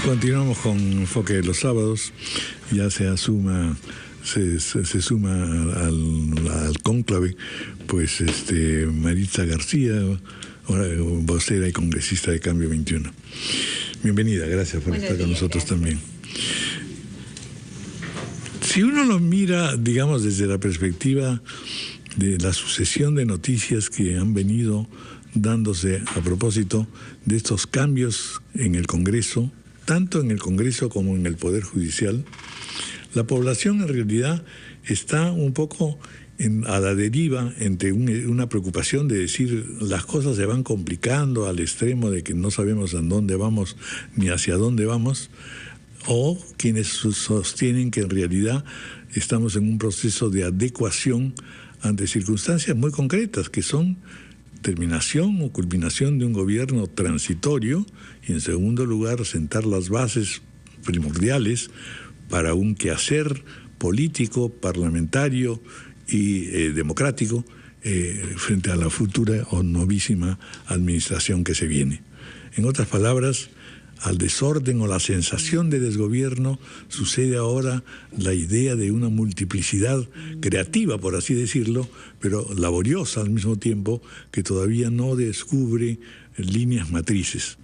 Continuamos con Enfoque de los Sábados. Ya se suma al cónclave, pues Maritza García, ahora vocera y congresista de Cambio 21. Bienvenida, gracias por estar con nosotros también. Si uno lo mira, digamos, desde la perspectiva de la sucesión de noticias que han venido dándose a propósito de estos cambios en el Congreso, tanto en el Congreso como en el Poder Judicial, la población en realidad está un poco a la deriva entre una preocupación de decir las cosas se van complicando al extremo de que no sabemos a dónde vamos ni hacia dónde vamos, o quienes sostienen que en realidad estamos en un proceso de adecuación ante circunstancias muy concretas que son terminación o culminación de un gobierno transitorio y, en segundo lugar, sentar las bases primordiales para un quehacer político, parlamentario y democrático frente a la futura o novísima administración que se viene. En otras palabras, al desorden o la sensación de desgobierno sucede ahora la idea de una multiplicidad creativa, por así decirlo, pero laboriosa al mismo tiempo, que todavía no descubre líneas matrices.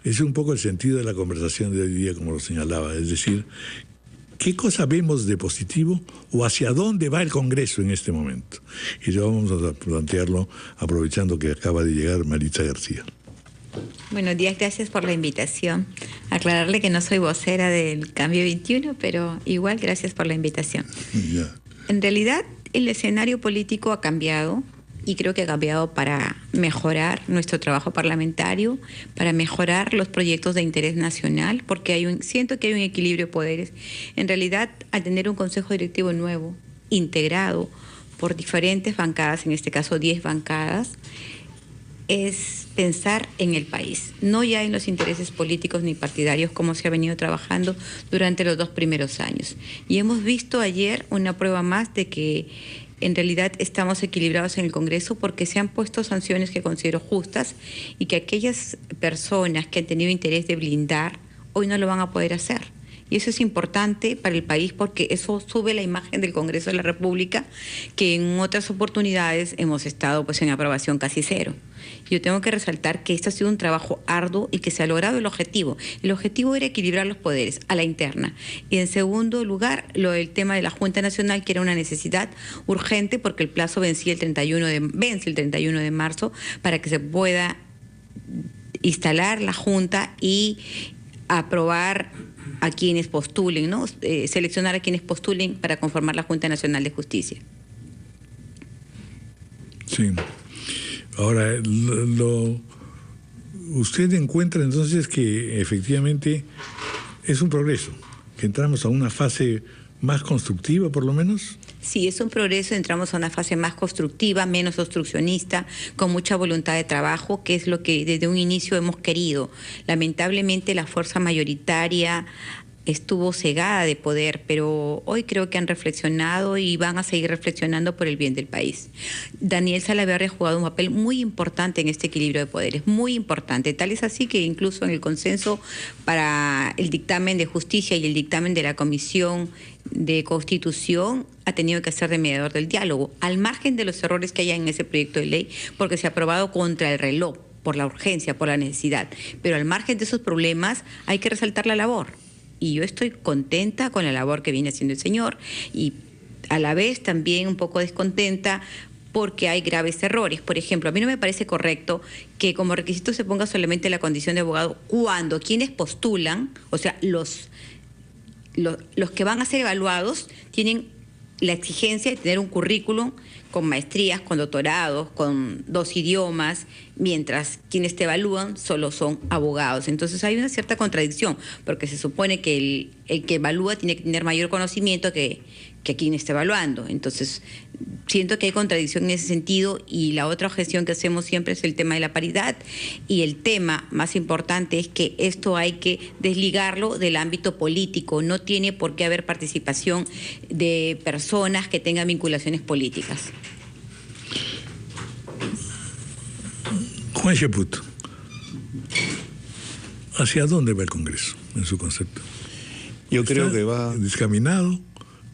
Ese es un poco el sentido de la conversación de hoy día, como lo señalaba, es decir, ¿qué cosa vemos de positivo o hacia dónde va el Congreso en este momento? Y ya vamos a plantearlo aprovechando que acaba de llegar Maritza García. Buenos días, gracias por la invitación. Aclararle que no soy vocera del Cambio 21, pero igual gracias por la invitación. Ya. En realidad, el escenario político ha cambiado y creo que ha cambiado para mejorar nuestro trabajo parlamentario, para mejorar los proyectos de interés nacional, porque siento que hay un equilibrio de poderes. En realidad, al tener un consejo directivo nuevo, integrado por diferentes bancadas, en este caso 10 bancadas, es pensar en el país, no ya en los intereses políticos ni partidarios como se ha venido trabajando durante los 2 primeros años. Y hemos visto ayer una prueba más de que en realidad estamos equilibrados en el Congreso porque se han puesto sanciones que considero justas y que aquellas personas que han tenido interés de blindar hoy no lo van a poder hacer. Y eso es importante para el país porque eso sube la imagen del Congreso de la República, que en otras oportunidades hemos estado pues en aprobación casi cero. Yo tengo que resaltar que esto ha sido un trabajo arduo y que se ha logrado el objetivo. El objetivo era equilibrar los poderes a la interna. Y en segundo lugar, el tema de la Junta Nacional, que era una necesidad urgente porque el plazo vence el 31 de marzo para que se pueda instalar la Junta y aprobar a quienes postulen, ¿no? Seleccionar a quienes postulen para conformar la Junta Nacional de Justicia. Sí. Ahora, usted encuentra entonces que efectivamente es un progreso, que entramos a una fase más constructiva por lo menos. Sí, es un progreso, entramos a una fase más constructiva, menos obstruccionista, con mucha voluntad de trabajo, que es lo que desde un inicio hemos querido. Lamentablemente la fuerza mayoritaria estuvo cegada de poder, pero hoy creo que han reflexionado y van a seguir reflexionando por el bien del país. Daniel Salaverry ha jugado un papel muy importante en este equilibrio de poderes, muy importante. Tal es así que incluso en el consenso para el dictamen de justicia y el dictamen de la Comisión de Constitución ha tenido que ser de mediador del diálogo, al margen de los errores que haya en ese proyecto de ley, porque se ha aprobado contra el reloj, por la urgencia, por la necesidad. Pero al margen de esos problemas hay que resaltar la labor. Y yo estoy contenta con la labor que viene haciendo el señor y a la vez también un poco descontenta porque hay graves errores. Por ejemplo, a mí no me parece correcto que como requisito se ponga solamente la condición de abogado cuando quienes postulan, o sea, los que van a ser evaluados tienen la exigencia de tener un currículum con maestrías, con doctorados, con 2 idiomas, mientras quienes te evalúan solo son abogados. Entonces hay una cierta contradicción, porque se supone que el que evalúa tiene que tener mayor conocimiento que quien está evaluando. Entonces siento que hay contradicción en ese sentido y la otra objeción que hacemos siempre es el tema de la paridad y el tema más importante es que esto hay que desligarlo del ámbito político. No tiene por qué haber participación de personas que tengan vinculaciones políticas. Juan Cheput, ¿Hacia dónde va el Congreso en su concepto? Yo creo que va descaminado,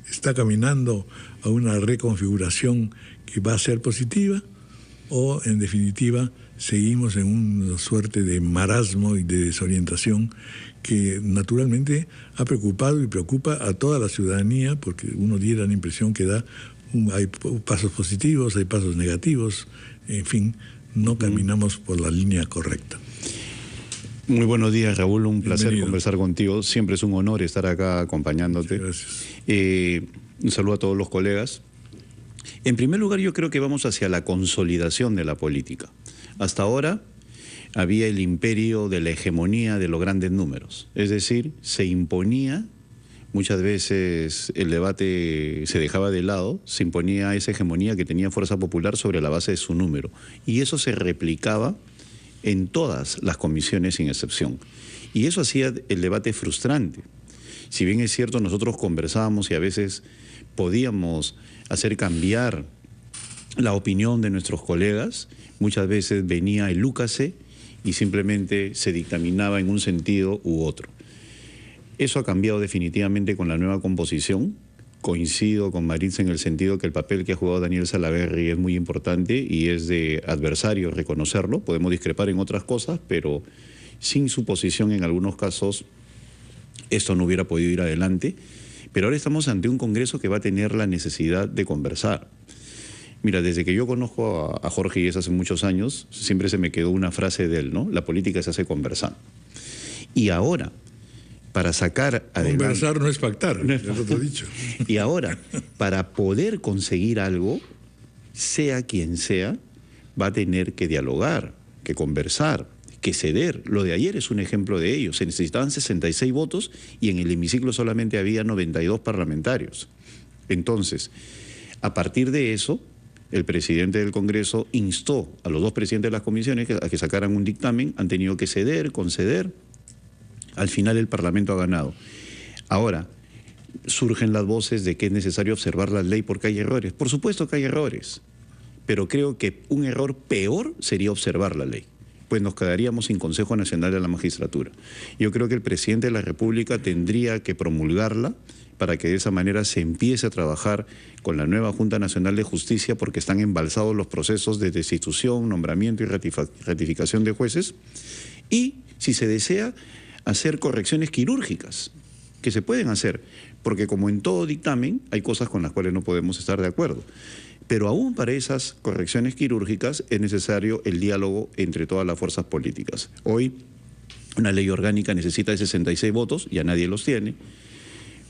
está caminando a una reconfiguración que va a ser positiva, o en definitiva seguimos en una suerte de marasmo y de desorientación que naturalmente ha preocupado y preocupa a toda la ciudadanía, porque uno diera la impresión que hay pasos positivos, hay pasos negativos, en fin, no caminamos por la línea correcta. Muy buenos días, Raúl, un placer Bienvenido. conversar contigo, siempre es un honor estar acá acompañándote. Gracias. Un saludo a todos los colegas. En primer lugar, yo creo que vamos hacia la consolidación de la política. Hasta ahora había el imperio de la hegemonía de los grandes números, es decir, se imponía, muchas veces el debate se dejaba de lado, se imponía esa hegemonía que tenía fuerza popular sobre la base de su número, y eso se replicaba en todas las comisiones sin excepción. Y eso hacía el debate frustrante. Si bien es cierto, nosotros conversábamos y a veces podíamos hacer cambiar la opinión de nuestros colegas, muchas veces venía el úcase y simplemente se dictaminaba en un sentido u otro. Eso ha cambiado definitivamente con la nueva composición. Coincido con Maritza en el sentido que el papel que ha jugado Daniel Salaverry es muy importante y es de adversario reconocerlo. Podemos discrepar en otras cosas, pero sin su posición en algunos casos esto no hubiera podido ir adelante. Pero ahora estamos ante un Congreso que va a tener la necesidad de conversar. Mira, desde que yo conozco a Jorge Yes hace muchos años, siempre se me quedó una frase de él, ¿no? La política se hace conversando. Y ahora, para sacar adelante... Conversar no es pactar, es otro dicho. Y ahora, para poder conseguir algo, sea quien sea, va a tener que dialogar, que conversar, que ceder. Lo de ayer es un ejemplo de ello. Se necesitaban 66 votos y en el hemiciclo solamente había 92 parlamentarios. Entonces, a partir de eso, el presidente del Congreso instó a los dos presidentes de las comisiones a que sacaran un dictamen, han tenido que ceder, conceder. Al final el Parlamento ha ganado. Ahora, surgen las voces de que es necesario observar la ley porque hay errores. Por supuesto que hay errores, pero creo que un error peor sería observar la ley, pues nos quedaríamos sin Consejo Nacional de la Magistratura. Yo creo que el presidente de la República tendría que promulgarla para que de esa manera se empiece a trabajar con la nueva Junta Nacional de Justicia, porque están embalsados los procesos de destitución, nombramiento y ratificación de jueces, y, si se desea, hacer correcciones quirúrgicas, que se pueden hacer, porque como en todo dictamen, hay cosas con las cuales no podemos estar de acuerdo. Pero aún para esas correcciones quirúrgicas es necesario el diálogo entre todas las fuerzas políticas. Hoy, una ley orgánica necesita de 66 votos, ya nadie los tiene.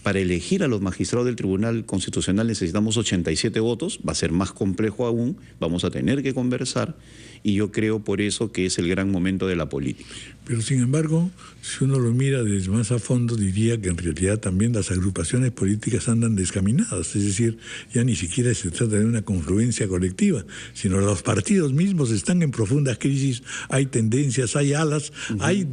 Para elegir a los magistrados del Tribunal Constitucional necesitamos 87 votos, va a ser más complejo aún, vamos a tener que conversar, y yo creo por eso que es el gran momento de la política. Pero sin embargo, si uno lo mira desde más a fondo, diría que en realidad también las agrupaciones políticas andan descaminadas, es decir, ya ni siquiera se trata de una confluencia colectiva, sino los partidos mismos están en profundas crisis, hay tendencias, hay alas, hay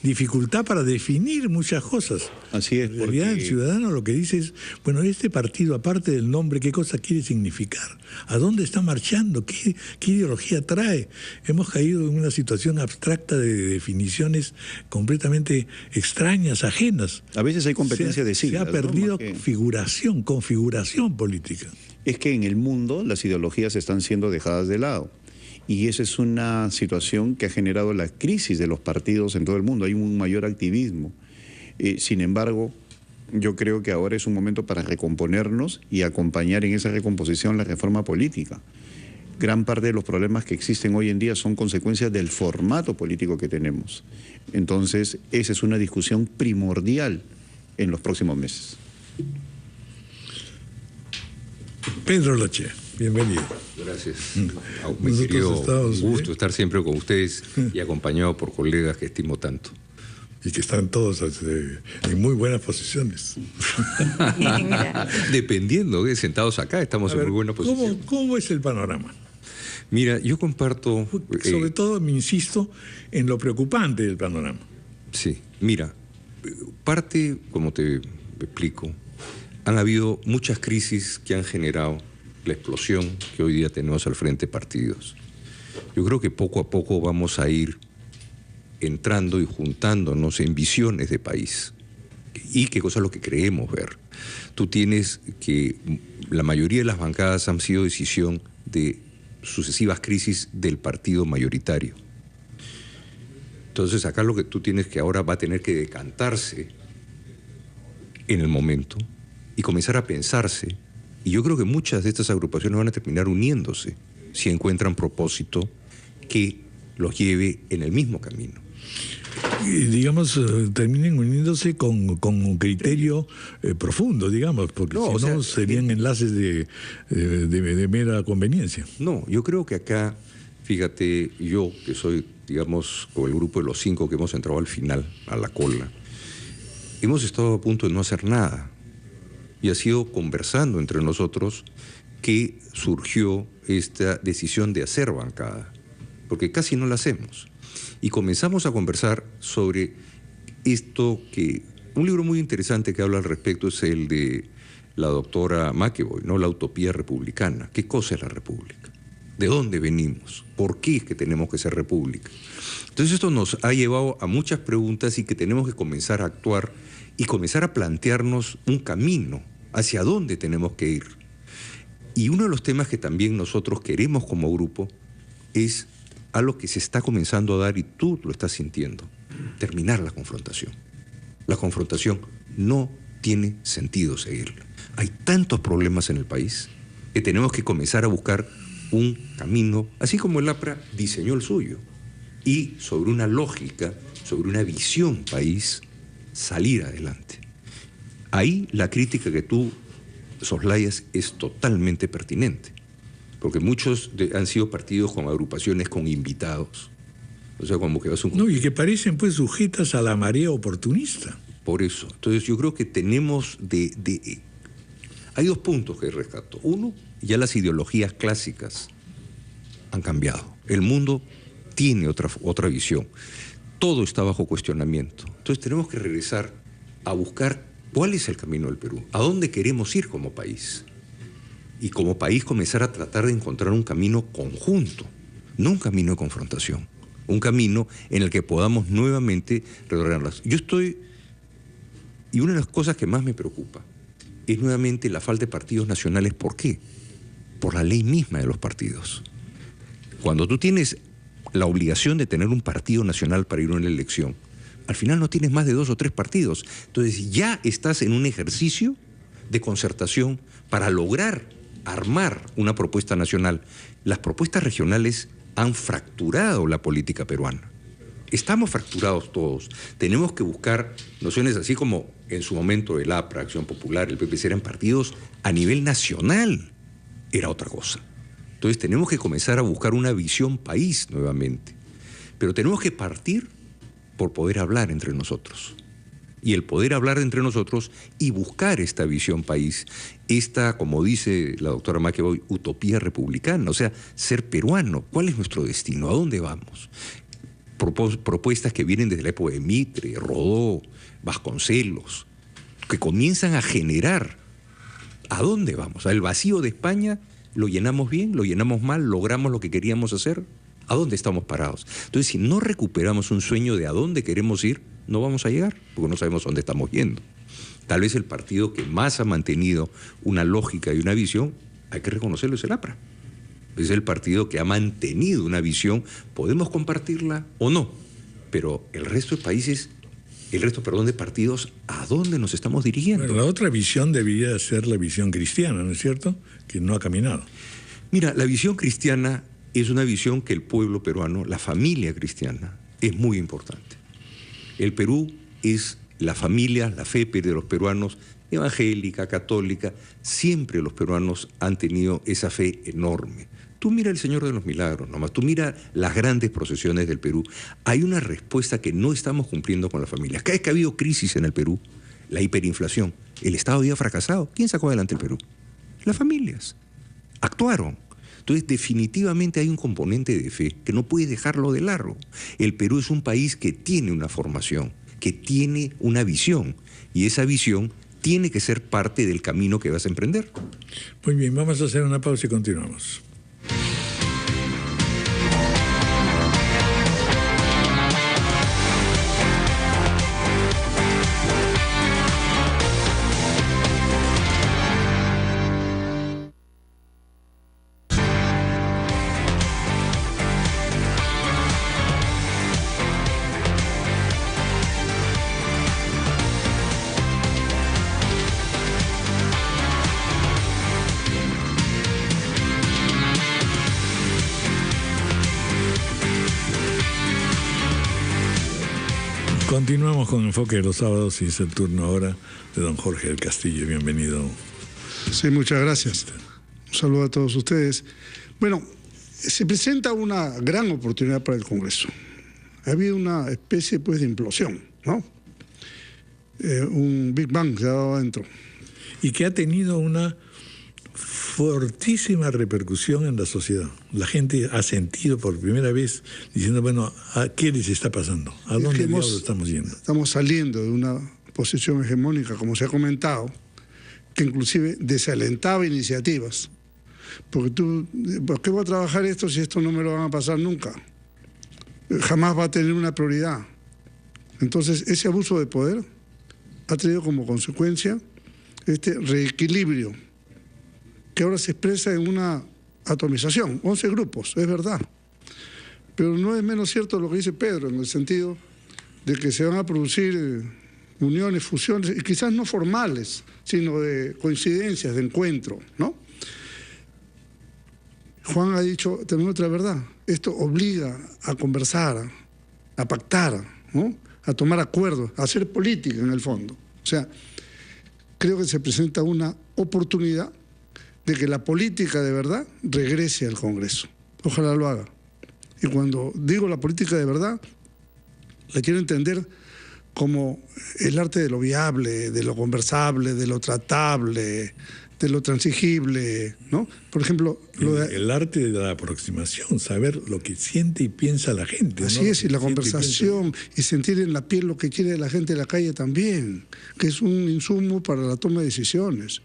dificultad para definir muchas cosas. Así es, en realidad el ciudadano lo que dice es, bueno, este partido, aparte del nombre, ¿qué cosa quiere significar? ¿A dónde está marchando? ¿Qué ideología trae? Hemos caído en una situación abstracta de definiciones completamente extrañas, ajenas. A veces hay competencia de siglas. Se ha perdido ¿no? configuración política. Es que en el mundo las ideologías están siendo dejadas de lado. Y esa es una situación que ha generado la crisis de los partidos en todo el mundo. Hay un mayor activismo. Sin embargo, yo creo que ahora es un momento para recomponernos y acompañar en esa recomposición la reforma política. Gran parte de los problemas que existen hoy en día son consecuencias del formato político que tenemos. Entonces, esa es una discusión primordial en los próximos meses. Pedro Loche, bienvenido. Gracias. Mi querido, un gusto estar siempre con ustedes y acompañado por colegas que estimo tanto. Y que están todos en muy buenas posiciones. Dependiendo, sentados acá estamos en muy buena posición. ¿Cómo es el panorama? Mira, yo comparto... Sobre todo me insisto en lo preocupante del panorama. Sí, mira, parte, como te explico, han habido muchas crisis que han generado la explosión que hoy día tenemos al frente de partidos. Yo creo que poco a poco vamos a ir entrando y juntándonos en visiones de país y qué cosa es lo que creemos ver. Tú tienes que la mayoría de las bancadas han sido decisión de sucesivas crisis del partido mayoritario. Entonces acá lo que tú tienes que ahora va a tener que decantarse en el momento y comenzar a pensarse, y yo creo que muchas de estas agrupaciones van a terminar uniéndose si encuentran propósito que los lleve en el mismo camino. Y, digamos, terminen uniéndose con un criterio profundo, digamos, porque No, si no serían enlaces de mera conveniencia. No, yo creo que acá, fíjate, yo que soy, digamos, con el grupo de los 5 que hemos entrado al final, a la cola, hemos estado a punto de no hacer nada. Y ha sido conversando entre nosotros que surgió esta decisión de hacer bancada, porque casi no la hacemos. Y comenzamos a conversar sobre esto que... Un libro muy interesante que habla al respecto es el de la doctora McEvoy, ¿no? La utopía republicana. ¿Qué cosa es la república? ¿De dónde venimos? ¿Por qué es que tenemos que ser república? Entonces esto nos ha llevado a muchas preguntas y que tenemos que comenzar a actuar y comenzar a plantearnos un camino hacia dónde tenemos que ir. Y uno de los temas que también nosotros queremos como grupo es algo que se está comenzando a dar y tú lo estás sintiendo, terminar la confrontación. La confrontación no tiene sentido seguirla. Hay tantos problemas en el país que tenemos que comenzar a buscar un camino, así como el APRA diseñó el suyo, y sobre una lógica, sobre una visión país, salir adelante. Ahí la crítica que tú soslayas es totalmente pertinente, porque muchos han sido partidos con agrupaciones con invitados. O sea, como que vas a un... No, y que parecen pues sujetas a la marea oportunista. Por eso. Entonces yo creo que tenemos hay 2 puntos que rescato. Uno, ya las ideologías clásicas han cambiado. El mundo tiene otra visión. Todo está bajo cuestionamiento. Entonces tenemos que regresar a buscar cuál es el camino del Perú, a dónde queremos ir como país. Y como país comenzar a tratar de encontrar un camino conjunto, no un camino de confrontación, un camino en el que podamos nuevamente reordenarlas. Y una de las cosas que más me preocupa es nuevamente la falta de partidos nacionales. ¿Por qué? Por la ley misma de los partidos. Cuando tú tienes la obligación de tener un partido nacional para ir a una elección, al final no tienes más de 2 o 3 partidos. Entonces ya estás en un ejercicio de concertación para lograr armar una propuesta nacional. Las propuestas regionales han fracturado la política peruana. Estamos fracturados todos. Tenemos que buscar nociones así como en su momento el APRA, Acción Popular, el PPC eran partidos a nivel nacional. Era otra cosa. Entonces tenemos que comenzar a buscar una visión país nuevamente. Pero tenemos que partir por poder hablar entre nosotros. Y el poder hablar entre nosotros y buscar esta visión país, esta, como dice la doctora McEvoy, utopía republicana, o sea, ser peruano. ¿Cuál es nuestro destino? ¿A dónde vamos? Propuestas que vienen desde la época de Mitre, Rodó, Vasconcelos, que comienzan a generar ¿a dónde vamos? ¿El vacío de España lo llenamos bien, lo llenamos mal, logramos lo que queríamos hacer? ¿A dónde estamos parados? Entonces, si no recuperamos un sueño de a dónde queremos ir, no vamos a llegar, porque no sabemos dónde estamos yendo. Tal vez el partido que más ha mantenido una lógica y una visión, hay que reconocerlo, es el APRA. Es el partido que ha mantenido una visión, podemos compartirla o no, pero el resto de países, de partidos, ¿a dónde nos estamos dirigiendo? Bueno, la otra visión debería ser la visión cristiana, ¿no es cierto? Que no ha caminado. Mira, la visión cristiana es una visión que el pueblo peruano, la familia cristiana, es muy importante. El Perú es la familia, la fe de los peruanos, evangélica, católica, siempre los peruanos han tenido esa fe enorme. Tú mira el Señor de los Milagros nomás, tú mira las grandes procesiones del Perú. Hay una respuesta que no estamos cumpliendo con las familias. Cada vez que ha habido crisis en el Perú, la hiperinflación, el Estado había fracasado. ¿Quién sacó adelante el Perú? Las familias. Actuaron. Entonces, definitivamente hay un componente de fe que no puedes dejarlo de largo. El Perú es un país que tiene una formación, que tiene una visión, y esa visión tiene que ser parte del camino que vas a emprender. Muy bien, vamos a hacer una pausa y continuamos. Continuamos con Enfoque de los Sábados y es el turno ahora de don Jorge del Castillo. Bienvenido. Sí, muchas gracias. Un saludo a todos ustedes. Bueno, se presenta una gran oportunidad para el Congreso. Ha habido una especie pues de implosión, ¿no? Un Big Bang se ha dado adentro. Y que ha tenido una fortísima repercusión en la sociedad. La gente ha sentido por primera vez diciendo, bueno, ¿a qué les está pasando? ¿A dónde diablos estamos yendo? Estamos saliendo de una posición hegemónica, como se ha comentado, que inclusive desalentaba iniciativas. Porque ¿por qué voy a trabajar esto si esto no me lo van a pasar nunca? Jamás va a tener una prioridad. Entonces, ese abuso de poder ha traído como consecuencia este reequilibrio que ahora se expresa en una atomización, 11 grupos, es verdad. Pero no es menos cierto lo que dice Pedro, en el sentido de que se van a producir uniones, fusiones, y quizás no formales, sino de coincidencias, de encuentro, ¿no? Juan ha dicho también otra verdad, esto obliga a conversar, a pactar, ¿no? A tomar acuerdos, a hacer política en el fondo. O sea, creo que se presenta una oportunidad de que la política de verdad regrese al Congreso. Ojalá lo haga. Y cuando digo la política de verdad, la quiero entender como el arte de lo viable, de lo conversable, de lo tratable, de lo transigible, ¿no? Por ejemplo, el arte de la aproximación, saber lo que siente y piensa la gente. Así es, y la conversación y sentir en la piel lo que quiere la gente de la calle también, que es un insumo para la toma de decisiones.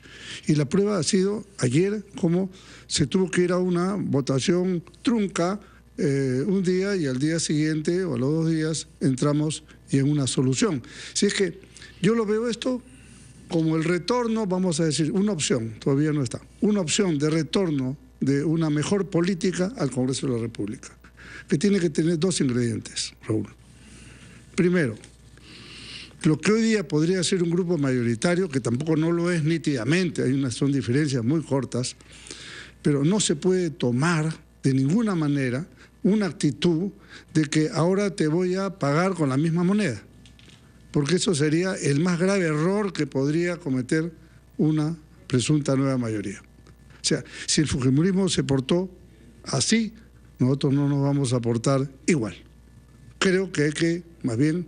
Y la prueba ha sido ayer cómo se tuvo que ir a una votación trunca un día y al día siguiente o a los 2 días entramos y en una solución. Si es que yo lo veo esto como el retorno, vamos a decir, una opción, todavía no está, una opción de retorno de una mejor política al Congreso de la República, que tiene que tener 2 ingredientes, Raúl. Primero, lo que hoy día podría ser un grupo mayoritario, que tampoco no lo es nítidamente, son diferencias muy cortas, pero no se puede tomar de ninguna manera una actitud de que ahora te voy a pagar con la misma moneda, porque eso sería el más grave error que podría cometer una presunta nueva mayoría. O sea, si el fujimorismo se portó así, nosotros no nos vamos a portar igual. Creo que hay que, más bien,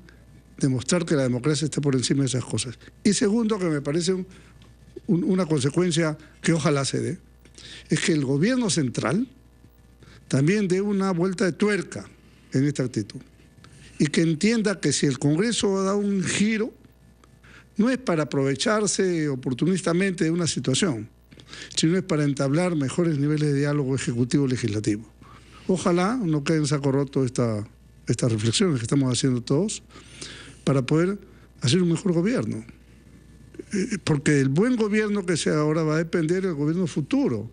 demostrar que la democracia está por encima de esas cosas. Y segundo, que me parece una consecuencia que ojalá se dé, es que el gobierno central también dé una vuelta de tuerca en esta actitud. Y que entienda que si el Congreso da un giro, no es para aprovecharse oportunistamente de una situación, sino es para entablar mejores niveles de diálogo ejecutivo-legislativo. Ojalá no quede en saco roto estas reflexiones que estamos haciendo todos para poder hacer un mejor gobierno. Porque el buen gobierno que sea ahora va a depender del gobierno futuro.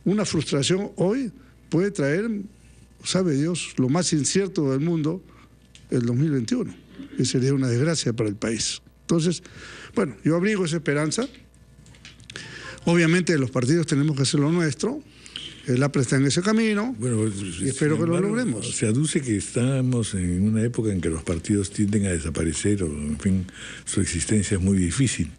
Una frustración hoy puede traer, sabe Dios, lo más incierto del mundo, el 2021, que sería una desgracia para el país. Entonces, bueno, yo abrigo esa esperanza. Obviamente los partidos tenemos que hacer lo nuestro. El APRA está en ese camino, bueno, y espero que lo logremos. Se aduce que estamos en una época en que los partidos tienden a desaparecer, o en fin, su existencia es muy difícil.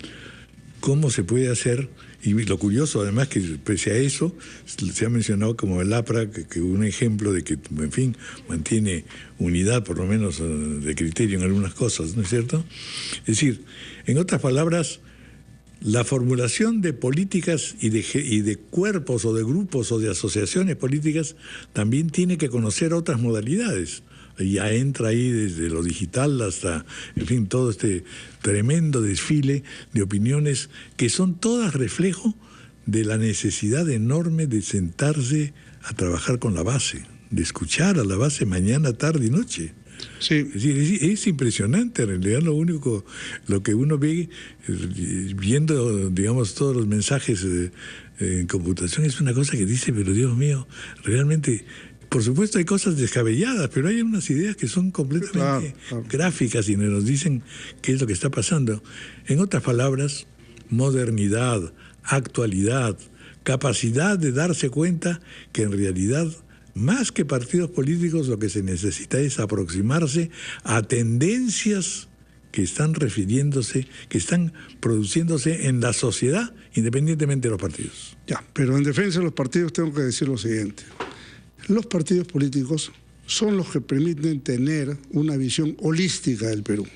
¿Cómo se puede hacer? Y lo curioso, además, que pese a eso, se ha mencionado como el APRA, que un ejemplo de que, en fin, mantiene unidad, por lo menos de criterio en algunas cosas, ¿no es cierto? Es decir, en otras palabras, la formulación de políticas y de cuerpos o de grupos o de asociaciones políticas también tiene que conocer otras modalidades. Ya entra ahí desde lo digital hasta, en fin, todo este tremendo desfile de opiniones que son todas reflejo de la necesidad enorme de sentarse a trabajar con la base, de escuchar a la base mañana, tarde y noche. Sí. Es decir, es impresionante, en realidad lo que uno ve viendo, digamos, todos los mensajes en computación es una cosa que dice, pero Dios mío, realmente... Por supuesto hay cosas descabelladas, pero hay unas ideas que son completamente gráficas y nos dicen qué es lo que está pasando. En otras palabras, modernidad, actualidad, capacidad de darse cuenta que en realidad, más que partidos políticos, lo que se necesita es aproximarse a tendencias que están refiriéndose, que están produciéndose en la sociedad, independientemente de los partidos. Ya, pero en defensa de los partidos tengo que decir lo siguiente. Los partidos políticos son los que permiten tener una visión holística del Perú.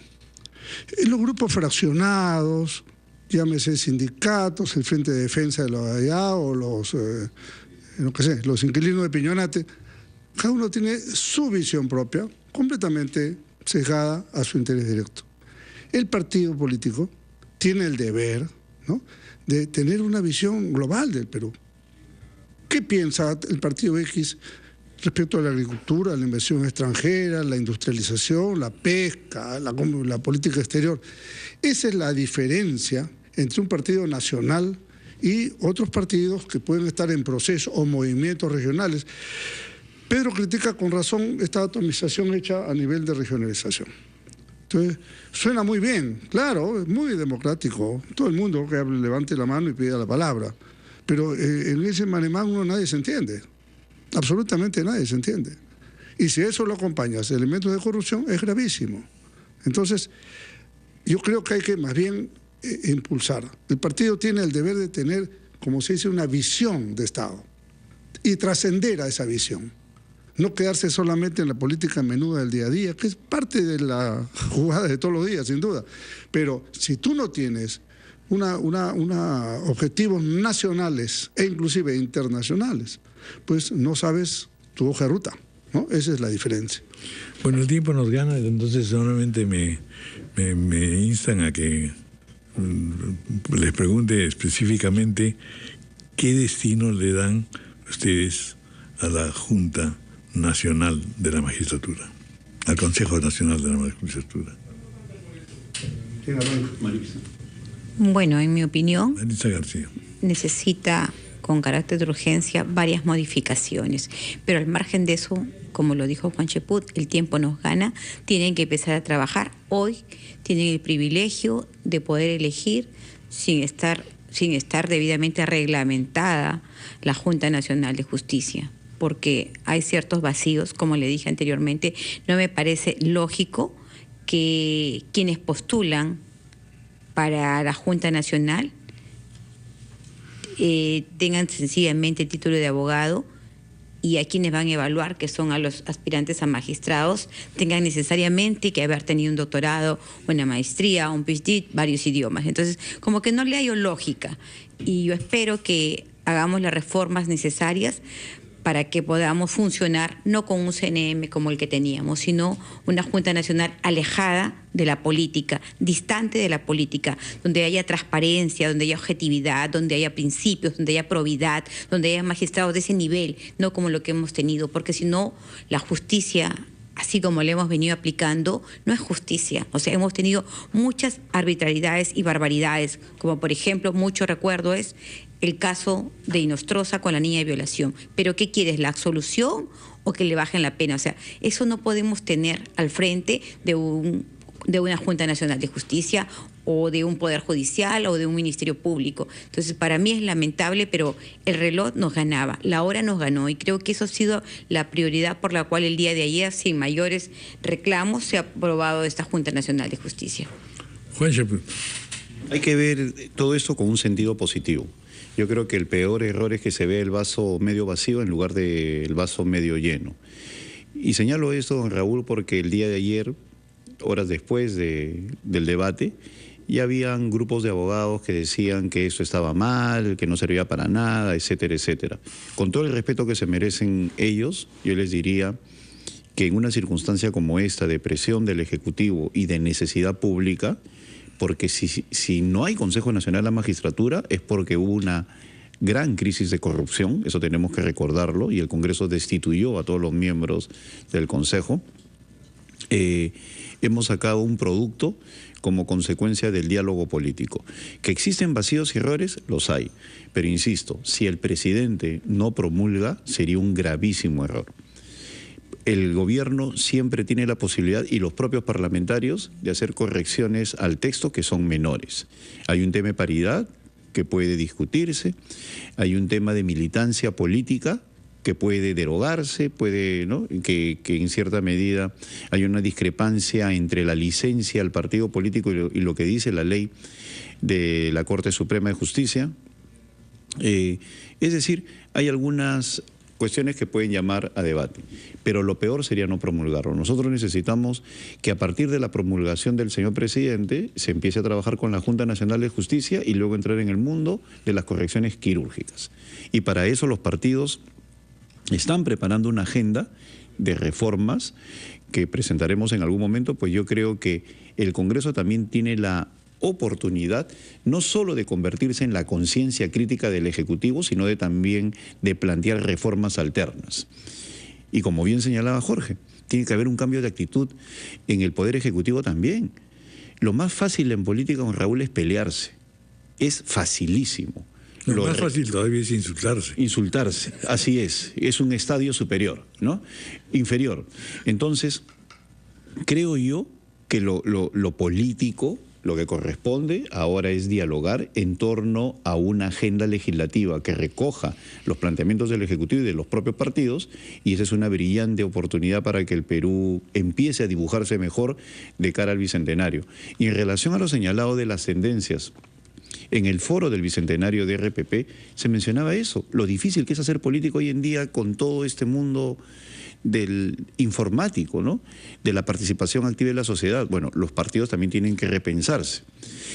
Los grupos fraccionados, llámese sindicatos, el Frente de Defensa de los allá o los inquilinos de Piñonate, cada uno tiene su visión propia, completamente sesgada a su interés directo. El partido político tiene el deber, ¿no?, de tener una visión global del Perú. ¿Qué piensa el partido X respecto a la agricultura, la inversión extranjera, la industrialización, la pesca, la política exterior? Esa es la diferencia entre un partido nacional y otros partidos que pueden estar en proceso o movimientos regionales. Pedro critica con razón esta atomización hecha a nivel de regionalización. Entonces, suena muy bien, claro, es muy democrático. Todo el mundo que levante la mano y pida la palabra. Pero en ese manemango nadie se entiende. Absolutamente nadie se entiende. Y si eso lo acompañas de elementos de corrupción, es gravísimo. Entonces, yo creo que hay que más bien impulsar. El partido tiene el deber de tener, como se dice, una visión de Estado y trascender a esa visión. No quedarse solamente en la política menuda del día a día, que es parte de la jugada de todos los días, sin duda. Pero si tú no tienes objetivos nacionales e inclusive internacionales, pues no sabes tu hoja de ruta, ¿no? Esa es la diferencia. Bueno, el tiempo nos gana, entonces solamente me instan a que les pregunte específicamente qué destino le dan ustedes a la Junta Nacional de la Magistratura, al Consejo Nacional de la Magistratura. Bueno, en mi opinión, Marisa García necesita con carácter de urgencia varias modificaciones, pero al margen de eso, como lo dijo Juan Cheput, el tiempo nos gana, tienen que empezar a trabajar. Hoy tienen el privilegio de poder elegir sin estar debidamente reglamentada la Junta Nacional de Justicia, porque hay ciertos vacíos, como le dije anteriormente. No me parece lógico que quienes postulan para la Junta Nacional tengan sencillamente el título de abogado, y a quienes van a evaluar, que son a los aspirantes a magistrados, tengan necesariamente que haber tenido un doctorado, una maestría, un PhD, varios idiomas. Entonces, como que no le hallo lógica, y yo espero que hagamos las reformas necesarias para que podamos funcionar no con un CNM como el que teníamos, sino una Junta Nacional alejada de la política, distante de la política, donde haya transparencia, donde haya objetividad, donde haya principios, donde haya probidad, donde haya magistrados de ese nivel, no como lo que hemos tenido, porque si no, la justicia, así como la hemos venido aplicando, no es justicia. O sea, hemos tenido muchas arbitrariedades y barbaridades, como por ejemplo, mucho recuerdo es el caso de Inostroza con la niña de violación. ¿Pero qué quieres, la absolución o que le bajen la pena? O sea, eso no podemos tener al frente de una Junta Nacional de Justicia o de un Poder Judicial o de un Ministerio Público. Entonces, para mí es lamentable, pero el reloj nos ganaba, la hora nos ganó, y creo que eso ha sido la prioridad por la cual el día de ayer, sin mayores reclamos, se ha aprobado esta Junta Nacional de Justicia. Juan Cheput. Hay que ver todo esto con un sentido positivo. Yo creo que el peor error es que se ve el vaso medio vacío en lugar del vaso medio lleno. Y señalo esto, don Raúl, porque el día de ayer, horas después del debate, ya habían grupos de abogados que decían que esto estaba mal, que no servía para nada, etcétera, etcétera. Con todo el respeto que se merecen ellos, yo les diría que en una circunstancia como esta, de presión del Ejecutivo y de necesidad pública, porque si no hay Consejo Nacional de la Magistratura es porque hubo una gran crisis de corrupción, eso tenemos que recordarlo, y el Congreso destituyó a todos los miembros del Consejo. Hemos sacado un producto como consecuencia del diálogo político. Que existen vacíos y errores, los hay. Pero insisto, si el presidente no promulga, sería un gravísimo error. El gobierno siempre tiene la posibilidad, y los propios parlamentarios, de hacer correcciones al texto que son menores. Hay un tema de paridad que puede discutirse, hay un tema de militancia política que puede derogarse, puede, ¿no? que en cierta medida hay una discrepancia entre la licencia al partido político y lo que dice la ley de la Corte Suprema de Justicia. Es decir, hay algunas cuestiones que pueden llamar a debate, pero lo peor sería no promulgarlo. Nosotros necesitamos que a partir de la promulgación del señor presidente se empiece a trabajar con la Junta Nacional de Justicia y luego entrar en el mundo de las correcciones quirúrgicas. Y para eso los partidos están preparando una agenda de reformas que presentaremos en algún momento, pues yo creo que el Congreso también tiene la oportunidad no solo de convertirse en la conciencia crítica del Ejecutivo, sino también de plantear reformas alternas. Y como bien señalaba Jorge, tiene que haber un cambio de actitud en el Poder Ejecutivo también. Lo más fácil en política, don Raúl, es pelearse. Es facilísimo. Lo más fácil todavía es insultarse. Insultarse, así es un estadio superior, ¿no? Inferior. Entonces, creo yo que lo político, lo que corresponde ahora es dialogar en torno a una agenda legislativa que recoja los planteamientos del Ejecutivo y de los propios partidos, y esa es una brillante oportunidad para que el Perú empiece a dibujarse mejor de cara al Bicentenario. Y en relación a lo señalado de las tendencias, en el foro del Bicentenario de RPP se mencionaba eso, lo difícil que es hacer política hoy en día con todo este mundo del informático, ¿no? De la participación activa de la sociedad. Bueno, los partidos también tienen que repensarse.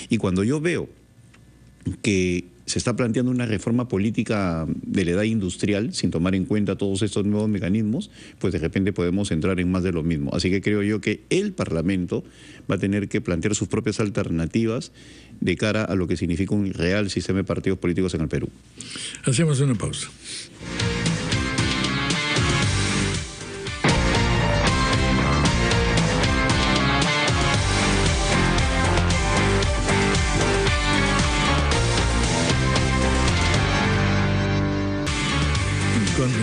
Y cuando yo veo que se está planteando una reforma política de la edad industrial sin tomar en cuenta todos estos nuevos mecanismos, pues de repente podemos entrar en más de lo mismo. Así que creo yo que el Parlamento va a tener que plantear sus propias alternativas de cara a lo que significa un real sistema de partidos políticos en el Perú. Hacemos una pausa.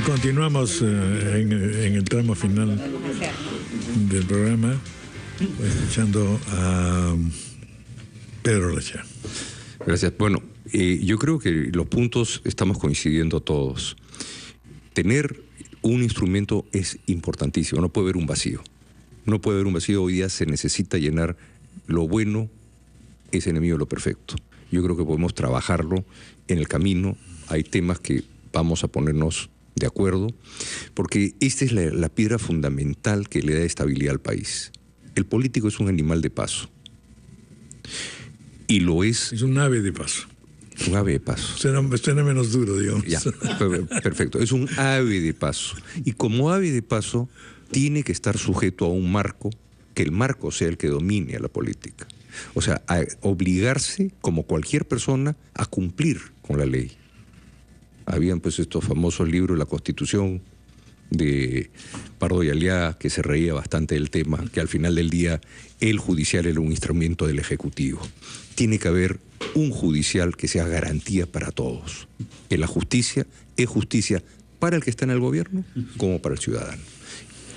Continuamos en el tramo final del programa, escuchando a Pedro Lachá. Gracias. Bueno, yo creo que los puntos estamos coincidiendo todos. Tener un instrumento es importantísimo, no puede haber un vacío. No puede haber un vacío, hoy día se necesita llenar lo bueno, es enemigo de lo perfecto. Yo creo que podemos trabajarlo en el camino, hay temas que vamos a ponernos de acuerdo, porque esta es la piedra fundamental que le da estabilidad al país. El político es un animal de paso. Y lo es... Es un ave de paso. Un ave de paso. Suena menos duro, digamos. Ya, perfecto. Es un ave de paso. Y como ave de paso, tiene que estar sujeto a un marco, que el marco sea el que domine a la política. O sea, a obligarse, como cualquier persona, a cumplir con la ley. Habían pues estos famosos libros, La Constitución, de Pardo y Aliaga, que se reía bastante del tema, que al final del día el judicial era un instrumento del Ejecutivo. Tiene que haber un judicial que sea garantía para todos. Que la justicia es justicia para el que está en el gobierno como para el ciudadano.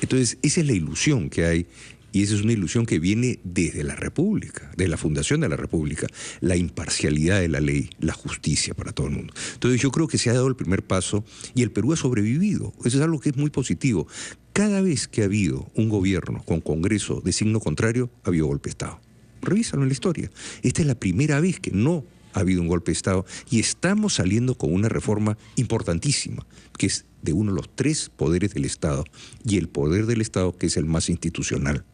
Entonces, esa es la ilusión que hay. Y esa es una ilusión que viene desde la República, de la fundación de la República, la imparcialidad de la ley, la justicia para todo el mundo. Entonces yo creo que se ha dado el primer paso y el Perú ha sobrevivido. Eso es algo que es muy positivo. Cada vez que ha habido un gobierno con Congreso de signo contrario, ha habido golpe de Estado. Revísalo en la historia. Esta es la primera vez que no ha habido un golpe de Estado y estamos saliendo con una reforma importantísima, que es de uno de los 3 poderes del Estado y el poder del Estado que es el más institucional.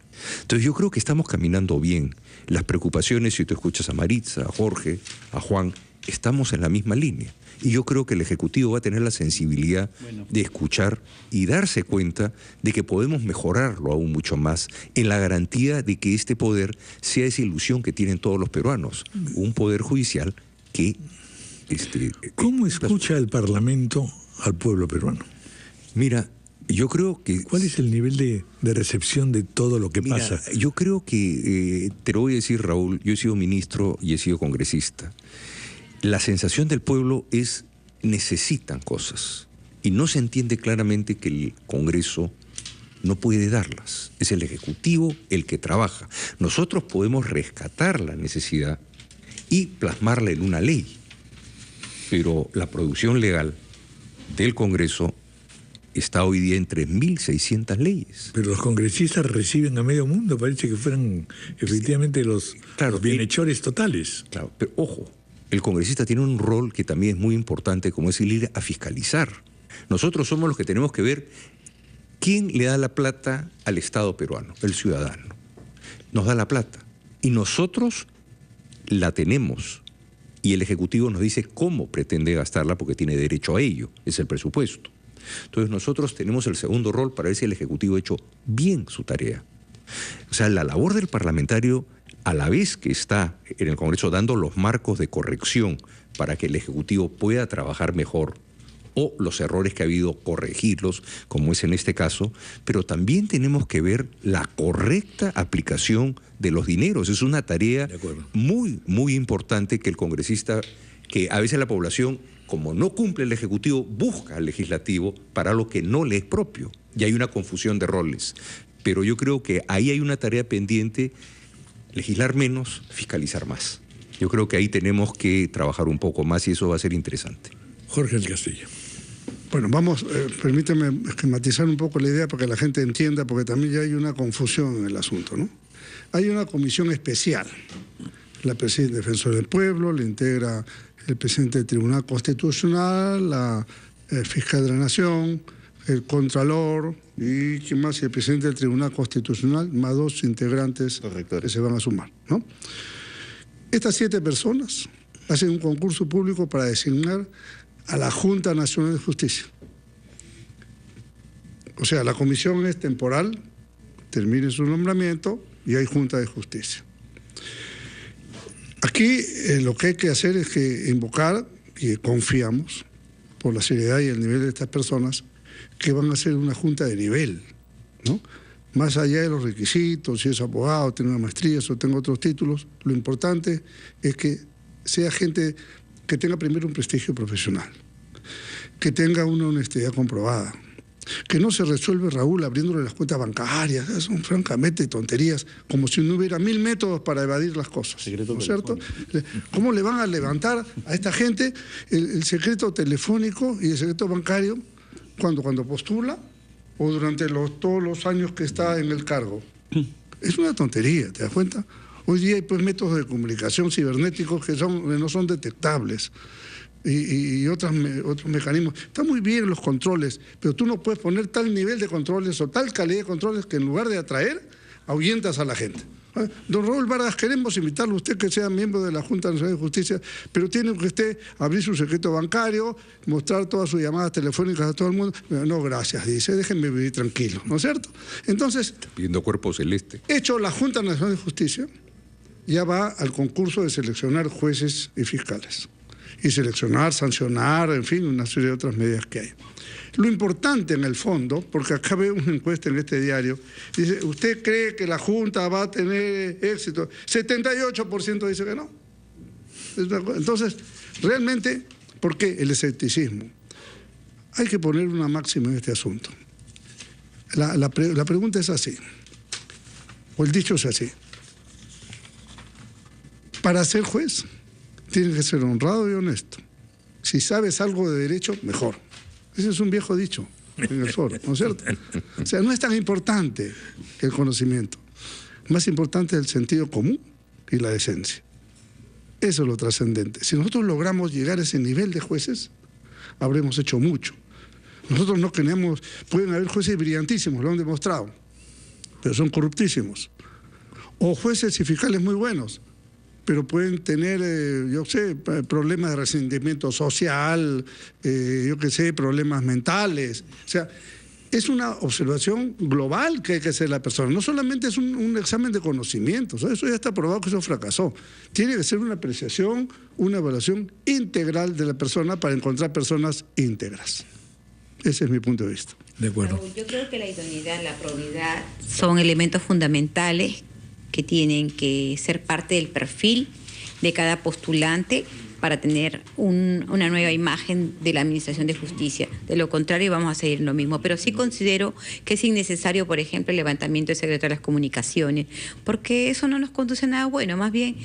Entonces yo creo que estamos caminando bien. Las preocupaciones, si tú escuchas a Maritza, a Jorge, a Juan, estamos en la misma línea. Y yo creo que el Ejecutivo va a tener la sensibilidad de escuchar y darse cuenta de que podemos mejorarlo aún mucho más en la garantía de que este poder sea esa ilusión que tienen todos los peruanos. Un poder judicial que... ¿Cómo escucha el Parlamento al pueblo peruano? Mira... Yo creo que... ¿Cuál es el nivel de recepción de todo lo que pasa? Yo creo que, te lo voy a decir, Raúl, yo he sido ministro y he sido congresista. La sensación del pueblo es, necesitan cosas. Y no se entiende claramente que el Congreso no puede darlas. Es el Ejecutivo el que trabaja. Nosotros podemos rescatar la necesidad y plasmarla en una ley. Pero la producción legal del Congreso está hoy día en 3.600 leyes. Pero los congresistas reciben a medio mundo, parece que fueran efectivamente los bienhechores totales. Claro, pero ojo, el congresista tiene un rol que también es muy importante, como es el ir a fiscalizar. Nosotros somos los que tenemos que ver quién le da la plata al Estado peruano, el ciudadano. Nos da la plata y nosotros la tenemos. Y el Ejecutivo nos dice cómo pretende gastarla porque tiene derecho a ello, es el presupuesto. Entonces nosotros tenemos el segundo rol para ver si el Ejecutivo ha hecho bien su tarea. O sea, la labor del parlamentario, a la vez que está en el Congreso dando los marcos de corrección para que el Ejecutivo pueda trabajar mejor, o los errores que ha habido corregirlos, como es en este caso, pero también tenemos que ver la correcta aplicación de los dineros. Es una tarea muy, muy importante que el congresista, que a veces la población, como no cumple el Ejecutivo, busca al Legislativo para lo que no le es propio. Y hay una confusión de roles. Pero yo creo que ahí hay una tarea pendiente: legislar menos, fiscalizar más. Yo creo que ahí tenemos que trabajar un poco más y eso va a ser interesante. Jorge del Castillo. Bueno, vamos, permíteme esquematizar un poco la idea para que la gente entienda, porque también ya hay una confusión en el asunto, ¿no? Hay una comisión especial. La preside el Defensor del Pueblo, la integra el presidente del Tribunal Constitucional, la fiscal de la Nación, el Contralor y ¿quién más? El presidente del Tribunal Constitucional, más 2 integrantes que se van a sumar, ¿no? Estas 7 personas hacen un concurso público para designar a la Junta Nacional de Justicia. O sea, la comisión es temporal, termine su nombramiento y hay Junta de Justicia. Aquí lo que hay que hacer es que invocar, y confiamos, por la seriedad y el nivel de estas personas, que van a ser una junta de nivel, ¿no? Más allá de los requisitos, si es abogado, tiene una maestría, o tenga otros títulos, lo importante es que sea gente que tenga primero un prestigio profesional, que tenga una honestidad comprobada, que no se resuelve, Raúl, abriéndole las cuentas bancarias. Son francamente tonterías, como si no hubiera 1000 métodos para evadir las cosas, ¿no es cierto? ¿Cómo le van a levantar a esta gente el secreto telefónico y el secreto bancario cuando postula o durante todos los años que está en el cargo? Es una tontería, ¿te das cuenta? Hoy día hay pues métodos de comunicación cibernéticos que no son detectables y otros mecanismos. Están muy bien los controles, pero tú no puedes poner tal nivel de controles o tal calidad de controles que en lugar de atraer, ahuyentas a la gente. Don Raúl Vargas, queremos invitarlo a usted que sea miembro de la Junta Nacional de Justicia, pero tiene que usted abrir su secreto bancario, mostrar todas sus llamadas telefónicas a todo el mundo. No, gracias, dice, déjenme vivir tranquilo, ¿no es cierto? Entonces, está pidiendo cuerpo celeste. Hecho la Junta Nacional de Justicia, ya va al concurso de seleccionar jueces y fiscales. Y seleccionar, sancionar, en fin, una serie de otras medidas que hay. Lo importante en el fondo, porque acá veo una encuesta en este diario, dice, ¿usted cree que la Junta va a tener éxito? 78% dice que no. Entonces, realmente, ¿por qué el escepticismo? Hay que poner una máxima en este asunto. La pregunta es así, o el dicho es así. Para ser juez, tienes que ser honrado y honesto. Si sabes algo de derecho, mejor. Ese es un viejo dicho en el foro, ¿no es cierto? O sea, no es tan importante el conocimiento. Más importante es el sentido común y la decencia. Eso es lo trascendente. Si nosotros logramos llegar a ese nivel de jueces, habremos hecho mucho. Nosotros no queremos, pueden haber jueces brillantísimos, lo han demostrado, pero son corruptísimos. O jueces y fiscales muy buenos, pero pueden tener, problemas de resentimiento social, problemas mentales. O sea, es una observación global que hay que hacer la persona. No solamente es un examen de conocimientos, eso ya está probado que eso fracasó. Tiene que ser una apreciación, una evaluación integral de la persona para encontrar personas íntegras. Ese es mi punto de vista. De acuerdo. Yo creo que la idoneidad, la probidad son elementos fundamentales que tienen que ser parte del perfil de cada postulante para tener una nueva imagen de la Administración de Justicia. De lo contrario, vamos a seguir en lo mismo. Pero sí considero que es innecesario, por ejemplo, el levantamiento del secreto de las comunicaciones, porque eso no nos conduce a nada bueno. Más bien,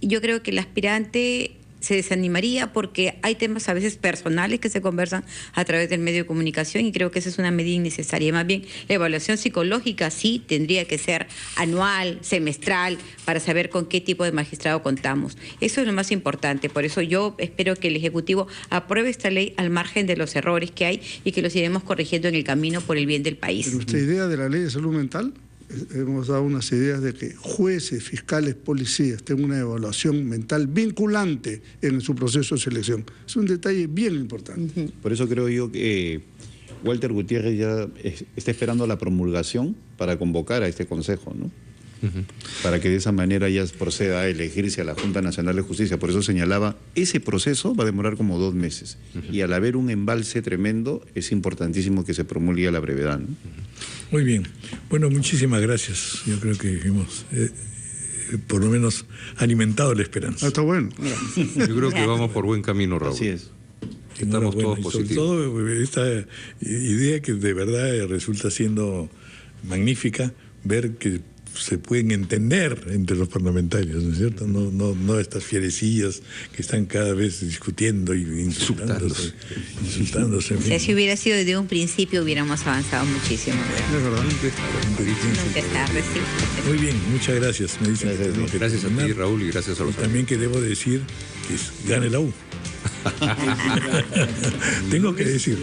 yo creo que el aspirante se desanimaría porque hay temas a veces personales que se conversan a través del medio de comunicación y creo que esa es una medida innecesaria. Más bien, la evaluación psicológica sí tendría que ser anual, semestral, para saber con qué tipo de magistrado contamos. Eso es lo más importante. Por eso yo espero que el Ejecutivo apruebe esta ley al margen de los errores que hay y que los iremos corrigiendo en el camino por el bien del país. En nuestra idea de la ley de salud mental, hemos dado unas ideas de que jueces, fiscales, policías tengan una evaluación mental vinculante en su proceso de selección. Es un detalle bien importante. Por eso creo yo que Walter Gutiérrez ya está esperando la promulgación para convocar a este consejo, ¿no? Para que de esa manera ya proceda a elegirse a la Junta Nacional de Justicia. Por eso señalaba, ese proceso va a demorar como 2 meses. Y al haber un embalse tremendo, es importantísimo que se promulgue a la brevedad, ¿no? Muy bien. Bueno, muchísimas gracias. Yo creo que hemos, por lo menos, alimentado la esperanza. Está bueno. Yo creo que vamos por buen camino, Raúl. Así es. Estamos todos Y positivos. sobre todo esta idea que de verdad resulta siendo magnífica, ver que se pueden entender entre los parlamentarios, ¿no es cierto? No estas fierecillas que están cada vez discutiendo y insultándose. O sea, si hubiera sido desde un principio hubiéramos avanzado muchísimo. Es verdad. Nunca es tarde, sí. Muy bien, muchas gracias. Me dicen que tenemos que Gracias a terminar. ti, Raúl, y gracias a los Y también que debo decir que gane la U. Tengo que decir.